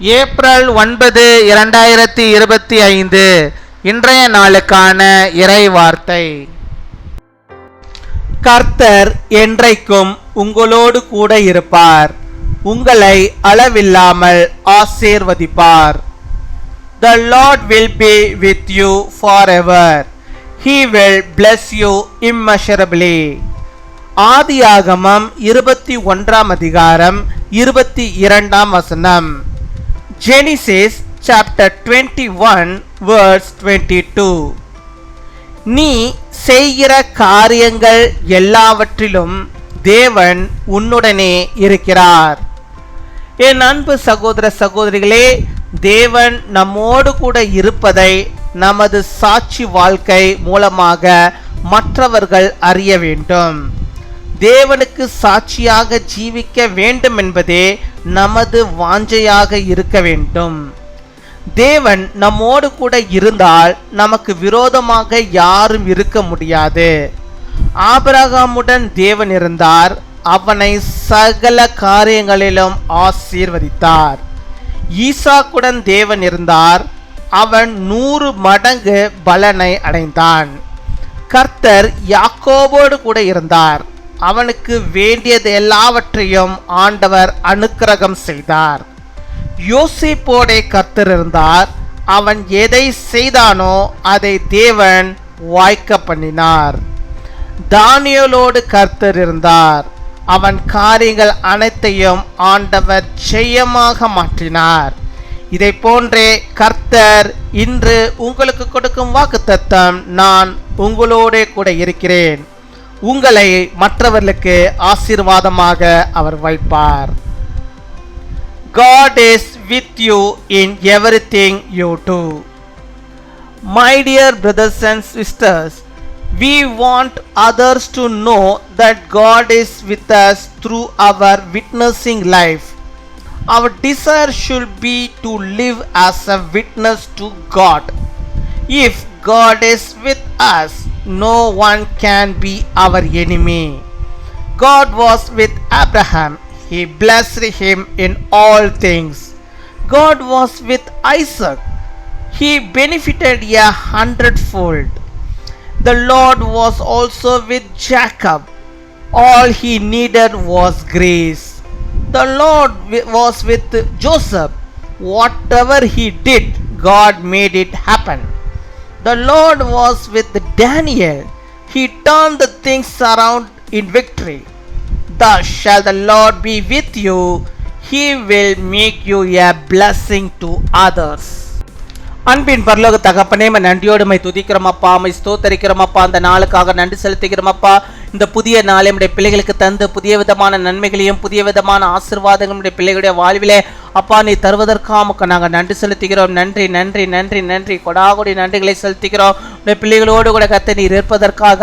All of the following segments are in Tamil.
ஏப்ரல் 9, 2025 இன்றைய நாளுக்கான இறை வார்த்தை. கர்த்தர் என்றைக்கும் உங்களோடு கூட இருப்பார், உங்களை அளவில்லாமல் ஆசீர்வதிப்பார். The Lord will be with you forever. He will bless you immeasurably. ஆதியாகமம் 21 அதிகாரம் 22 வசனம். Genesis chapter 21 verse 22. நீ செய்கிற காரியங்கள் எல்லாவற்றிலும் தேவன் உன்னுடனே இருக்கிறார். என் அன்பு சகோதர சகோதரிகளே, தேவன் நம்மோடு கூட இருப்பதை நமது சாட்சி வாழ்க்கை மூலமாக மற்றவர்கள் அறிய வேண்டும். தேவனுக்கு சாட்சியாக ஜீவிக்க வேண்டும் என்பதே நமது வாஞ்சையாக இருக்க வேண்டும். தேவன் நம்மோடு கூட இருந்தால் நமக்கு விரோதமாக யாரும் இருக்க முடியாது. ஆபிரகாமுடன் தேவன் இருந்தார், அவனை சகல காரியங்களிலும் ஆசீர்வதித்தார். ஈசாக்குடன் தேவன் இருந்தார், அவன் 100 மடங்கு பலனை அடைந்தான். கர்த்தர் யாக்கோபோடு கூட இருந்தார், அவனுக்கு வேண்டியது எல்லாவற்றையும் ஆண்டவர் அனுக்கிரகம் செய்தார். யோசேப்போடே கர்த்தர் இருந்தார், அவன் எதை செய்தானோ அதை தேவன் வாய்க்க பண்ணினார். தானியேலோடு கர்த்தர் இருந்தார், அவன் காரியங்கள் அனைத்தையும் ஆண்டவர் ஜெயமாக மாற்றினார். இதை போன்றே கர்த்தர் இன்று உங்களுக்கு கொடுக்கும் வாக்குத்தத்தம், நான் உங்களோட கூட இருக்கிறேன், உங்களை மற்றவர்களுக்கு ஆசீர்வாதமாக அவர் வைப்பார். God is with you in everything you do. My dear brothers and sisters, we want others to know that God is with us through our witnessing life. Our desire should be to live as a witness to God. If God is with us, no one can be our enemy. God was with Abraham. He blessed him in all things. God was with Isaac. He benefited 100-fold. The Lord was also with Jacob. All he needed was grace. The Lord was with Joseph. Whatever he did, God made it happen. The Lord was with Daniel. He turned the things around in victory. Thus shall the Lord be with you. He will make you a blessing to others. அன்பின் பரலோக தகப்பனே, நன்றியோடு துதிக்கிறோமப்பா, ஸ்தோத்தரிக்கிறோமப்பா. அந்த நாளுக்காக நன்றி செலுத்துகிறோமப்பா. இந்த புதிய நாளை நம்முடைய பிள்ளைகளுக்கு தந்து புதிய விதமான நன்மைகளையும் புதிய விதமான ஆசீர்வாதங்களுடைய பிள்ளைகளுடைய வாழ்விலே அப்பா நீ தருவதற்காக நாங்கள் நன்றி செலுத்துகிறோம். நன்றி நன்றி நன்றி நன்றி கொடாகொடி நன்றிகளை செலுத்துகிறோம். உடைய பிள்ளைகளோடு கூட கத்த நீர் இருப்பதற்காக,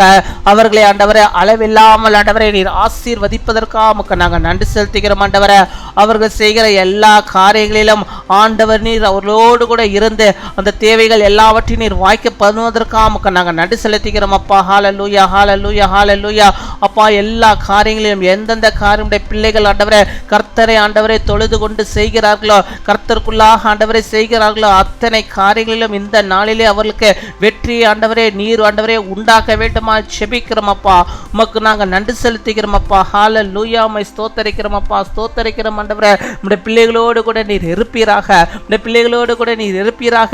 அவர்களை ஆண்டவரை அளவில்லாமல் ஆண்டவரை நீர் ஆசீர்வதிப்பதற்காக நாங்கள் நன்றி செலுத்துகிறோம். ஆண்டவரை அவர்கள் செய்கிற எல்லா காரியங்களிலும் ஆண்டவர் நீர் அவர்களோடு கூட இருந்து அந்த தேவைகள் எல்லாவற்றையும் நீர் வாய்க்க பண்ணுவதற்காக நாங்கள் நன்றி செலுத்துகிறோம். அப்பா ஹல்லேலூயா ஹல்லேலூயா ஹல்லேலூயா. அப்பா எல்லா காரியங்களிலும் எந்தெந்த காரியமுடைய பிள்ளைகள் ஆண்டவரை கர்த்தரை ஆண்டவரை தொழுது கொண்டு செய்கிறார்களோ, கர்த்தருக்குள்ளாக ஆண்டவரை செய்கிறார்களோ, அத்தனை காரியங்களிலும் இந்த நாளிலே அவர்களுக்கு வெற்றி ஆண்டவரே நீர் ஆண்டவரே உண்டாக்க வேண்டுமா செபிக்கிறோம். அப்பா உமக்கு நாங்கள் நன்றி செலுத்துகிறோம். அப்பா ஹல்லேலூயா. உம்மை ஸ்தோத்தரிக்கிறோம். அப்பா ஸ்தோத்தரிக்கிறோம். ஆண்டவரே நம்முடைய பிள்ளைகளோடு கூட நீர் இருப்பீராக, நம்முடைய பிள்ளைகளோடு கூட நீர் இருப்பீராக.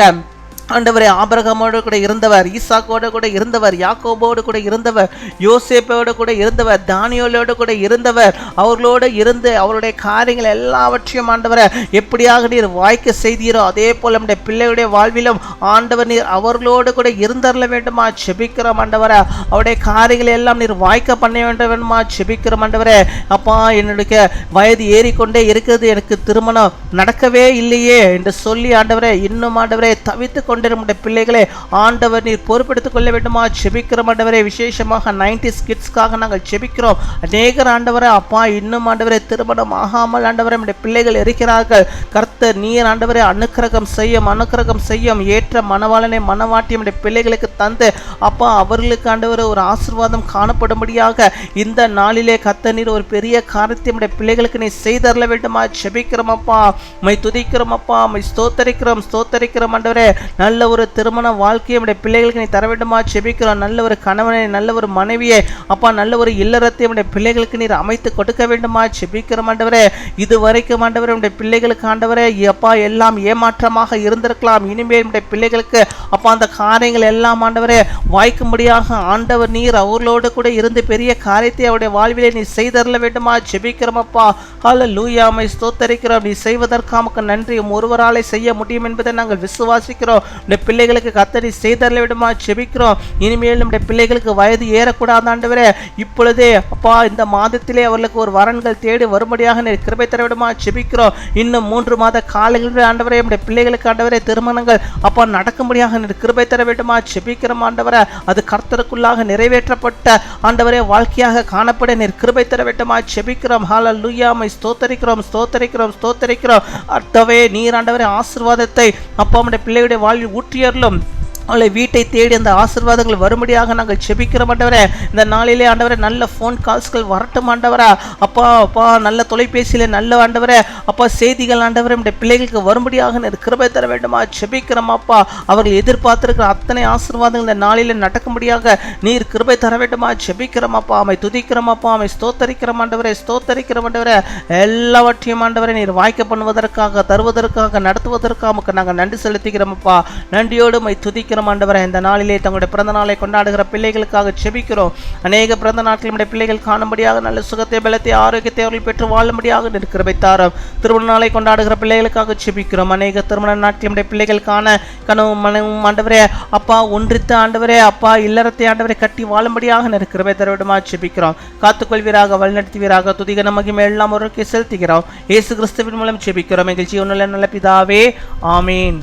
ஆண்டவரே ஆபிரகாமோடு கூட இருந்தவர், ஈசாக்கோடு கூட இருந்தவர், யாக்கோபோடு கூட இருந்தவர், யோசேப்போடு கூட இருந்தவர், தானியேலோடு கூட இருந்தவர். அவர்களோடு இருந்து அவருடைய காரியங்கள் எல்லாவற்றையும் ஆண்டவரை எப்படியாக நீர் வாய்க்க செய்தீரோ அதே போல் நம்முடைய பிள்ளைகளுடைய வாழ்விலும் ஆண்டவர் நீர் அவர்களோடு கூட இருந்தரல வேண்டுமா செபிக்கிறோம். ஆண்டவரை அவருடைய காரியங்களை எல்லாம் நீர் வாய்க்க பண்ண வேண்டுமா செபிக்கிறோம். ஆண்டவரே அப்பா என்னுடைய வயது ஏறிக்கொண்டே இருக்கிறது, எனக்கு திருமணம் நடக்கவே இல்லையே என்று சொல்லி ஆண்டவரே இன்னும் ஆண்டவரே தவித்து கொண்டிருக்கிற பிள்ளைகளை ஆண்டவர் நீர் பொறுப்பெடுத்துக் கொள்ள வேண்டுமா ஜெபிக்கிறோம் ஆண்டவரே. விசேஷமாக 90s கிட்ஸ்க்காக நாங்கள் ஜெபிக்கிறோம். அநேகர் ஆண்டவரே அப்பா இன்னும் ஆண்டவரே திருமணம் ஆகாமல் ஆண்டவரே நம்முடைய பிள்ளைகள் இருக்கிறார்கள். கர்த்தர் நீர் ஆண்டவரே அனுக்கிரகம் செய்யும் ஏற்ற மணவாளனை மணவாட்டி நம்முடைய பிள்ளைகளுக்கு தந்து அப்பா அவர்களுக்கு ஆண்டவரே ஒரு ஆசீர்வாதம் காணப்படும்படியாக இந்த நாளிலே கர்த்தர் நீர் ஒரு பெரிய காரியத்தை நம்முடைய பிள்ளைகளுக்கு நீ செய்தரல வேண்டுமா ஜெபிக்கிறோம் அப்பா. மை துதிக்கிறோம் அப்பா, மை ஸ்தோத்தரிக்கிறோம் ஆண்டவரே. நல்ல ஒரு திருமண வாழ்க்கையை நம்முடைய பிள்ளைகளுக்கு நீ தர வேண்டுமா ஜெபிக்கிறோம். நல்ல ஒரு கணவனை, நல்ல ஒரு மனைவியை அப்பா, நல்ல ஒரு இல்லறத்தை நம்முடைய பிள்ளைகளுக்கு நீர் அமைத்து கொடுக்க வேண்டுமா ஜெபிக்கிறோம் ஆண்டவரே. இதுவரைக்கும் ஆண்டவரே நம்முடைய பிள்ளைகளுக்கு ஆண்டவரே அப்பா எல்லாம் ஏமாற்றமாக இருந்திருக்கலாம். இனிமேல் நம்முடைய பிள்ளைகளுக்கு அப்பா அந்த காரியங்கள் எல்லாம் ஆண்டவரே வாய்க்கும்படியாக ஆண்டவர் நீர் அவர்களோடு கூட இருந்து பெரிய காரியத்தை அவருடைய வாழ்விலே நீ செய்தரல வேண்டுமா ஜெபிக்கிறோம் அப்பா. ஹல்லேலூயா, மை ஸ்தோத்தரிக்கிறோம். நீ செய்வதற்காக நன்றி. ஒருவராலே செய்ய முடியும் என்பதை நாங்கள் விசுவாசிக்கிறோம். இந்த பிள்ளைகளுக்கு கர்த்தர் நீ செய்தரல வேண்டுமா ஜெபிக்கிறோம். இனிமேல் நம்முடைய பிள்ளைகளுக்கு வயது ஏறக்கூடாது ஆண்டவரே. இப்பொழுதே அப்பா இந்த மாதத்திலே அவர்களுக்கு ஒரு வரன்கள் தேடி வரும்படியாக நீ கிருபை தர வேண்டுமா ஜெபிக்கிறோம். இன்னும் 3 மாத காலங்களில் ஆண்டவரே நம்முடைய பிள்ளைகளுக்கு ஆண்டவரே திருமணங்கள் அப்பா நடக்கும்படியாக நீ கிருபை தர வேண்டுமா ஜெபிக்கிறோம் ஆண்டவரே. அது கர்த்தருக்குள்ளாக நிறைவேற்றப்பட்ட ஆண்டவரே வாழ்க்கையாக காணப்பட நீர் கிருபை தர வேண்டுமா ஜெபிக்கிறோம். ஹல்லேலூயா, மை ஸ்தோத்தரிக்கிறோம். அர்த்தவே நீர் ஆண்டவரே ஆசீர்வாதத்தை அப்பா நம்முடைய பிள்ளையுடைய வாழ்வில் ஊற்றியறலும் அவளை வீட்டை தேடி அந்த ஆசீர்வாதங்கள் வரும்படியாக நாங்கள் ஜெபிக்கிறோம் ஆண்டவரே. இந்த நாளிலே ஆண்டவரே நல்ல ஃபோன் கால்ஸ்கள் வரட்டும் ஆண்டவரே. அப்பா நல்ல தொலைபேசியிலே நல்ல ஆண்டவரே அப்பா செய்திகள் ஆண்டவரே நம்முடைய பிள்ளைகளுக்கு வரும்படியாக நீர் கிருபை தர வேண்டுமா ஜெபிக்கிறோம் அப்பா. அவர்கள் எதிர்பார்த்திருக்கிற அத்தனை ஆசீர்வாதங்கள் இந்த நாளிலே நடக்கும்படியாக நீர் கிருபை தர வேண்டுமா ஜெபிக்கிறோம் அப்பா. அமை துதிக்கிறோம் அப்பா, அமை ஸ்தோத்தரிக்கிறோம் ஆண்டவரே. எல்லாவற்றையும் ஆண்டவரே நீர் வாய்க்க பண்ணுவதற்காக, தருவதற்காக, நடத்துவதற்காக நாங்கள் நன்றி செலுத்துகிறோம் அப்பா. நன்றியோடு மை துதிக்கிறோம் ஆண்டவரே. இந்த நாளிலே தங்களுடைய பிறந்த நாளை கொண்டாடுகிற பிள்ளைகளுக்காக ஜெபிக்கிறோம். அநேக பிறந்த நாட்கள் நம்முடைய பிள்ளைகள் காணும்படியாக நல்ல சுகத்தை, பலத்தை, ஆரோக்கியத்தை அவர்கள் பெற்று வாழும்படியாக கிருபை தாரும். திருமண நாளை கொண்டாடுகிற பிள்ளைகளுக்காக ஜெபிக்கிறோம். அநேக திருமண நாட்கள் நம்முடைய பிள்ளைகள் காண கனவும் மனவும் ஆண்டவரே அப்பா ஒன்றித்து ஆண்டவரே அப்பா இல்லறத்தை ஆண்டவரை கட்டி வாழும்படியாக கிருபை தர விடுமா ஜெபிக்கிறோம். காத்துக்கொள்வீராக, வழிநடத்துவீராக. துதிக மகிமை எல்லாம் ஒருவருக்கு செலுத்துகிறோம். இயேசு கிறிஸ்துவின் மூலம் ஜெபிக்கிறோம் எங்கள் ஜீவனுள்ள நல்ல பிதாவே, ஆமீன்.